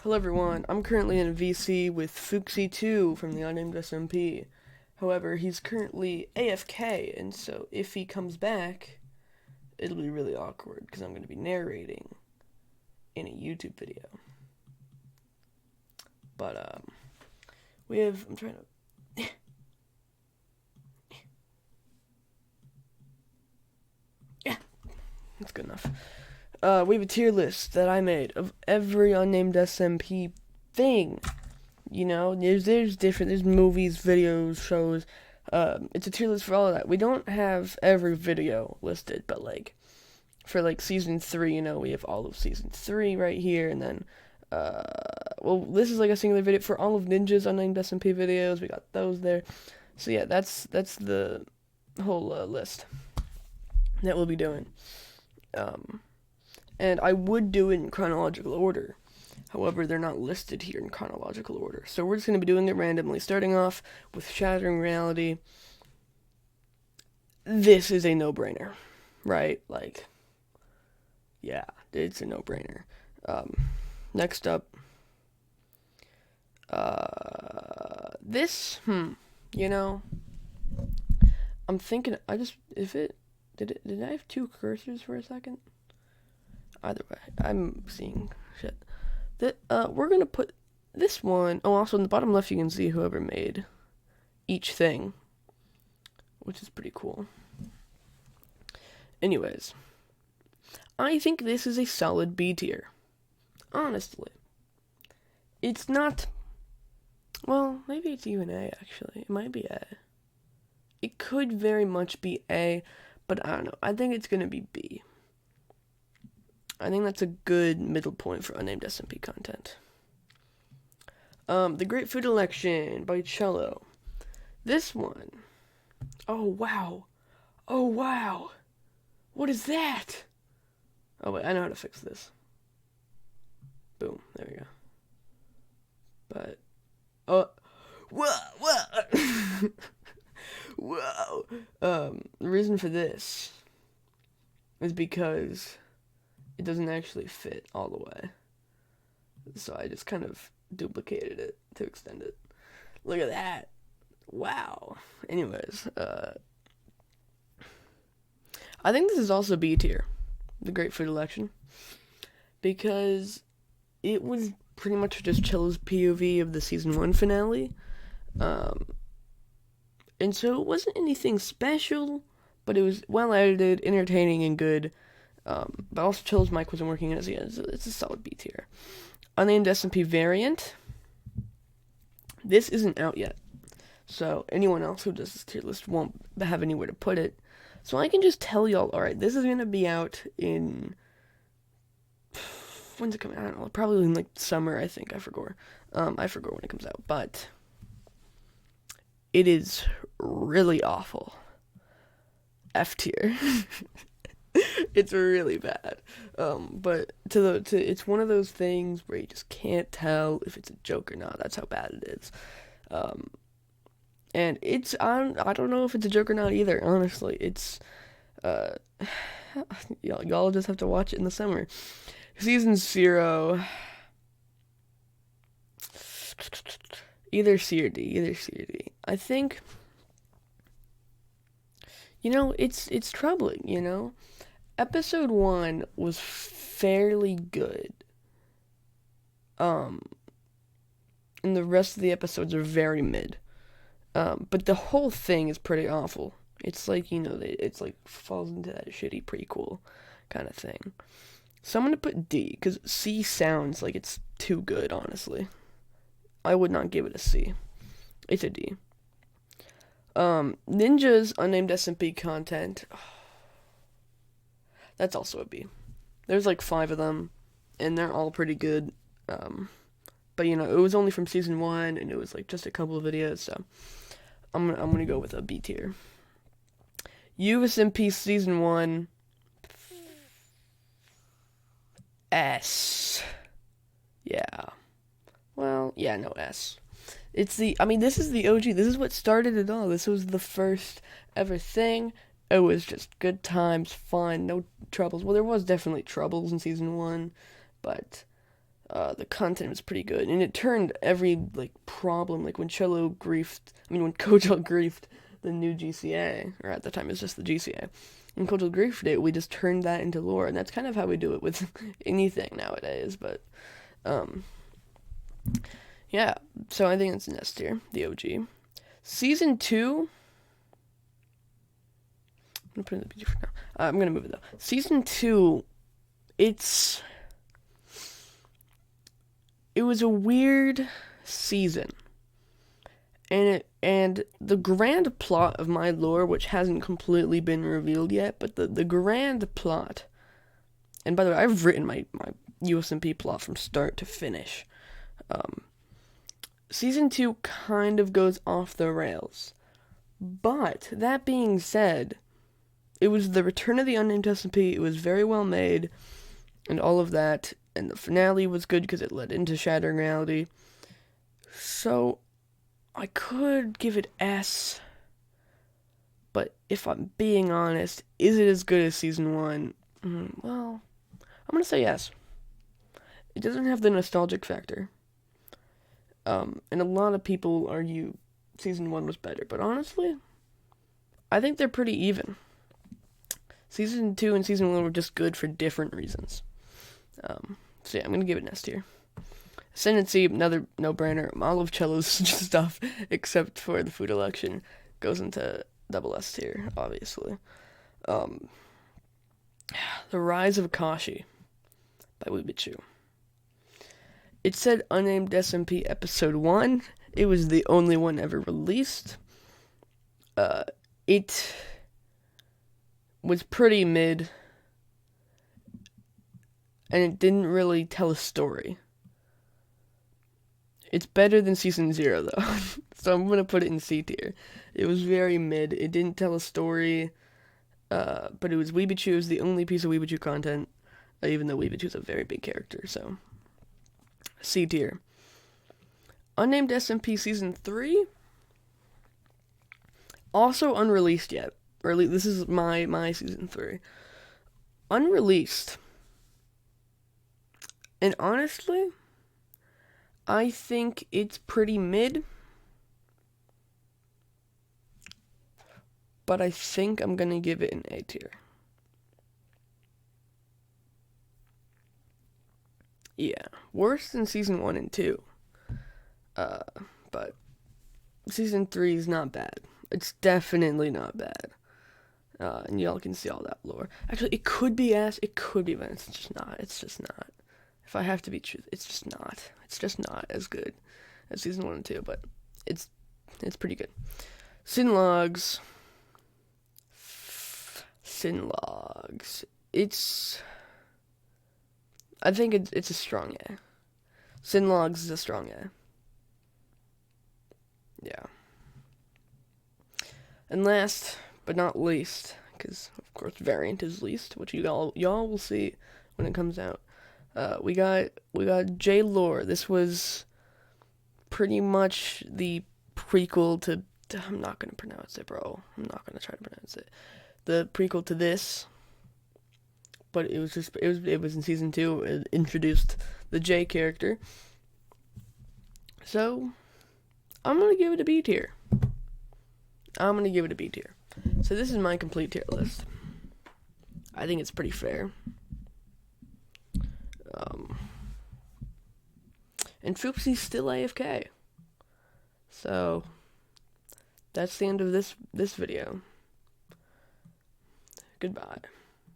Hello everyone, I'm currently in a VC with Fuxi2 from the unnamed SMP. However, he's currently AFK, and so if he comes back, it'll be really awkward because I'm going to be narrating in a YouTube video. But, I'm trying to... Yeah, that's good enough. We have a tier list that I made of every unnamed SMP thing. You know, there's movies, videos, shows. It's a tier list for all of that. We don't have every video listed, but for season 3, we have all of season 3 right here, and then this is like a singular video for all of Ninja's unnamed SMP videos. We got those there. So yeah, that's the whole list that we'll be doing. And I would do it in chronological order. However, they're not listed here in chronological order. So we're just going to be doing it randomly, starting off with Shattering Reality. This is a no-brainer, right? Yeah, it's a no-brainer. Next up, this, I'm thinking, did I have two cursors for a second? Either way, I'm seeing shit. We're gonna put this one. Oh, also in the bottom left, you can see whoever made each thing, which is pretty cool. Anyways, I think this is a solid B tier. Honestly, it's not. Well, maybe it's even A. Actually, it might be A. It could very much be A, but I don't know. I think it's gonna be B. I think that's a good middle point for unnamed SMP content. The Great Food Election by Cello. This one. Oh, wow. Oh, wow. What is that? Oh, wait, I know how to fix this. Boom, there we go. But, whoa. Whoa. The reason for this is because it doesn't actually fit all the way. So I just kind of duplicated it to extend it. Look at that. Wow. Anyways, I think this is also B tier, the Great Food Election, because it was pretty much just Chill's POV of the season 1 finale. And so it wasn't anything special, but it was well edited, entertaining, and good. But also Chill's mic wasn't working as yet. It's a solid B tier. Unnamed SMP variant. This isn't out yet, so anyone else who does this tier list won't have anywhere to put it. So I can just tell y'all, alright, this is gonna be out in... When's it coming out? I don't know, probably in summer, I think. I forgot when it comes out, but it is really awful. F tier. It's really bad. But it's one of those things where you just can't tell if it's a joke or not. That's how bad it is. And I don't know if it's a joke or not either, honestly. It's, y'all just have to watch it in the summer. Season 0, either C or D. I think, it's troubling, Episode 1 was fairly good. And the rest of the episodes are very mid. But the whole thing is pretty awful. It's falls into that shitty prequel kind of thing. So I'm gonna put D, because C sounds like it's too good, honestly. I would not give it a C. It's a D. Ninja's unnamed SMP content. That's also a B. There's 5 of them, and they're all pretty good. But it was only from season 1, and it was just a couple of videos, so I'm gonna go with a B tier. USMP season 1, S. Yeah. Well, yeah, no S. This is the OG. This is what started it all. This was the first ever thing. It was just good times, fun, no troubles. Well, there was definitely troubles in season 1, but The content was pretty good, and it turned every problem, when when Kojo griefed the new GCA, or at the time it was just the GCA. When Kojo griefed it, we just turned that into lore, and that's kind of how we do it with anything nowadays. But yeah. So I think it's an S tier, the OG. Season 2. I'm gonna put it in the PG for now. I'm gonna move it though. Season 2. It was a weird season, and the grand plot of my lore, which hasn't completely been revealed yet, but the grand plot. And by the way, I've written my USMP plot from start to finish. Season 2 kind of goes off the rails, but that being said, it was the return of the unnamed SMP. It was very well made, and all of that. And the finale was good because it led into Shattering Reality. So, I could give it S. But if I'm being honest, is it as good as Season 1? Well, I'm going to say yes. It doesn't have the nostalgic factor. And a lot of people argue Season 1 was better. But honestly, I think they're pretty even. Season 2 and Season 1 were just good for different reasons. So yeah, I'm going to give it an S tier. Ascendancy, another no-brainer. All of Cello's stuff, except for the food election, goes into double S tier, obviously. The Rise of Akashi by Weebichu. It said Unnamed SMP Episode 1. It was the only one ever released. It was pretty mid, and it didn't really tell a story. It's better than Season 0, though, so I'm going to put it in C tier. It was very mid. It didn't tell a story, but it was Weebichu. It was the only piece of Weebichu content, even though Weebichu's a very big character, so C tier. Unnamed SMP Season 3, also unreleased yet. This is my Season 3. Unreleased. And honestly, I think it's pretty mid. But I think I'm going to give it an A tier. Yeah, worse than Season 1 and 2. But Season 3 is not bad. It's definitely not bad. And y'all can see all that lore. Actually, it could be S, it could be, but it's just not. It's just not. If I have to be truthful, it's just not. It's just not as good as Season 1 and 2, but it's pretty good. Synlogs. I think it's a strong A. Synlogs is a strong A. Yeah. And last but not least, because of course Variant is least, which y'all will see when it comes out. We got J Lore. This was pretty much the prequel to. I'm not gonna pronounce it, bro. I'm not gonna try to pronounce it. The prequel to this, but it was in Season 2. It introduced the J character. So I'm gonna give it a B tier. So this is my complete tier list. I think it's pretty fair. And Foopsy's still AFK. So that's the end of this video. Goodbye.